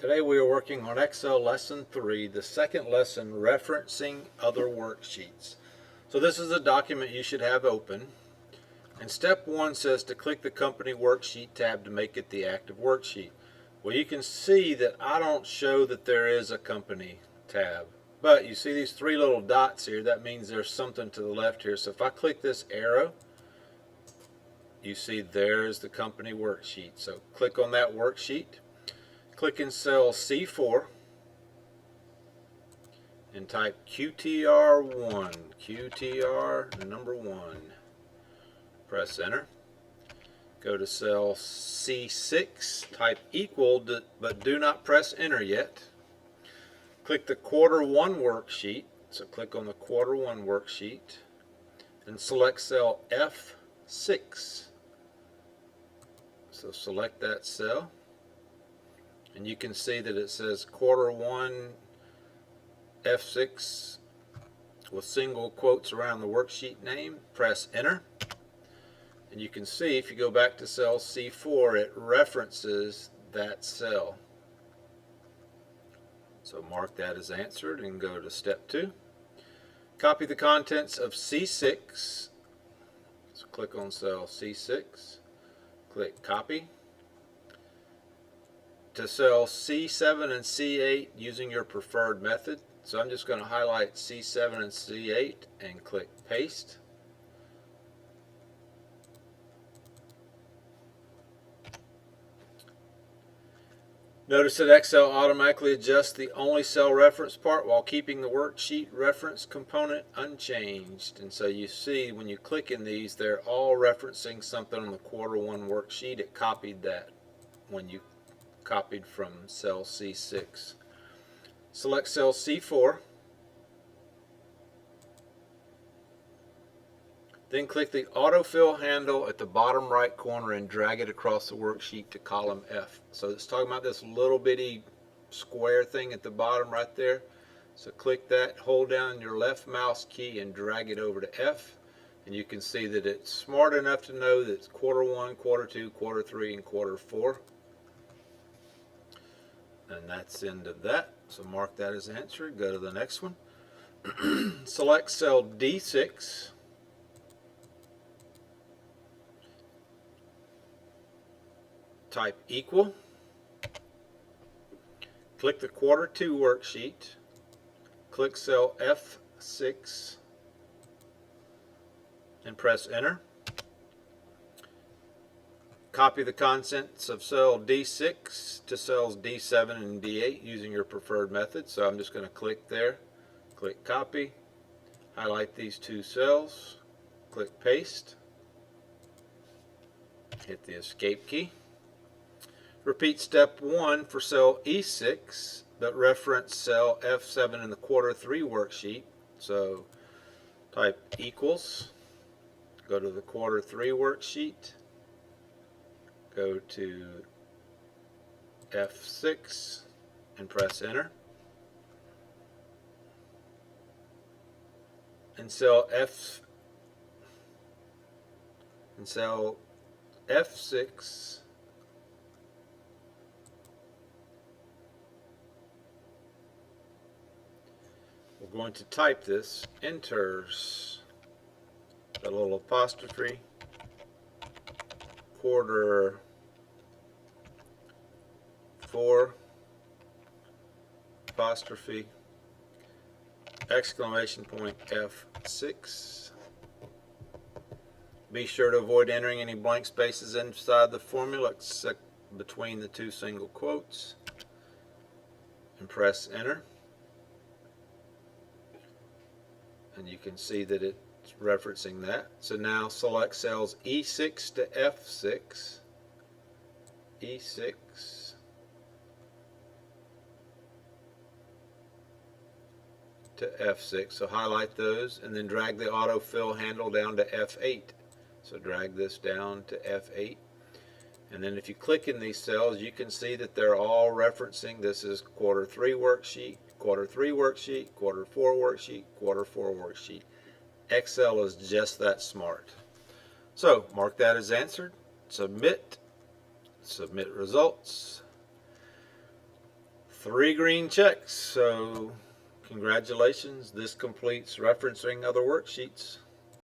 Today we are working on Excel Lesson 3, the second lesson, referencing other worksheets. So this is a document you should have open. And step 1 says to click the Company Worksheet tab to make it the active worksheet. Well, you can see that I don't show that there is a Company tab. But you see these three little dots here, that means there's something to the left here. So if I click this arrow, you see there's the Company Worksheet. So click on that worksheet. Click in cell C4 and type QTR1, QTR number 1. Press enter. Go to cell C6, type equal, but do not press enter yet. Click the quarter 1 worksheet, so click on the quarter 1 worksheet and select cell F6. So select that cell. And you can see that it says quarter 1 F6 with single quotes around the worksheet name. Press enter. And you can see if you go back to cell C4, it references that cell. So mark that as answered and go to step 2. Copy the contents of C6. So click on cell C6. Click copy. To cell C7 and C8 using your preferred method. So I'm just going to highlight C7 and C8 and click paste. Notice that Excel automatically adjusts the only cell reference part while keeping the worksheet reference component unchanged. And so you see when you click in these, they're all referencing something on the quarter 1 worksheet. It copied that when you copied from cell C6. Select cell C4. Then click the autofill handle at the bottom right corner and drag it across the worksheet to column F. So it's talking about this little bitty square thing at the bottom right there. So click that, hold down your left mouse key and drag it over to F. And you can see that it's smart enough to know that it's quarter 1, quarter 2, quarter 3, and quarter 4. And that's the end of that. So mark that as answered. Go to the next one. Select cell D6. Type equal. Click the quarter 2 worksheet. Click cell F6 and press enter. Copy the contents of cell D6 to cells D7 and D8 using your preferred method. So I'm just going to click there, click copy, highlight these two cells, click paste, hit the escape key. Repeat step 1 for cell E6, but reference cell F7 in the quarter 3 worksheet. So type equals, go to the quarter 3 worksheet. Go to F6 and press enter. And cell F6 we're going to type this, enters the little apostrophe, quarter 4 apostrophe exclamation point F6. Be sure to avoid entering any blank spaces inside the formula except between the two single quotes and press enter. And you can see that it's referencing that. So now select cells E6 to F6, E6 to F6. So highlight those and then drag the autofill handle down to F8. So drag this down to F8. And then if you click in these cells, you can see that they're all referencing, this is quarter 3 worksheet, quarter 3 worksheet, quarter 4 worksheet, quarter 4 worksheet. Excel is just that smart. So mark that as answered, submit, submit results. 3 green checks. So congratulations, this completes referencing other worksheets.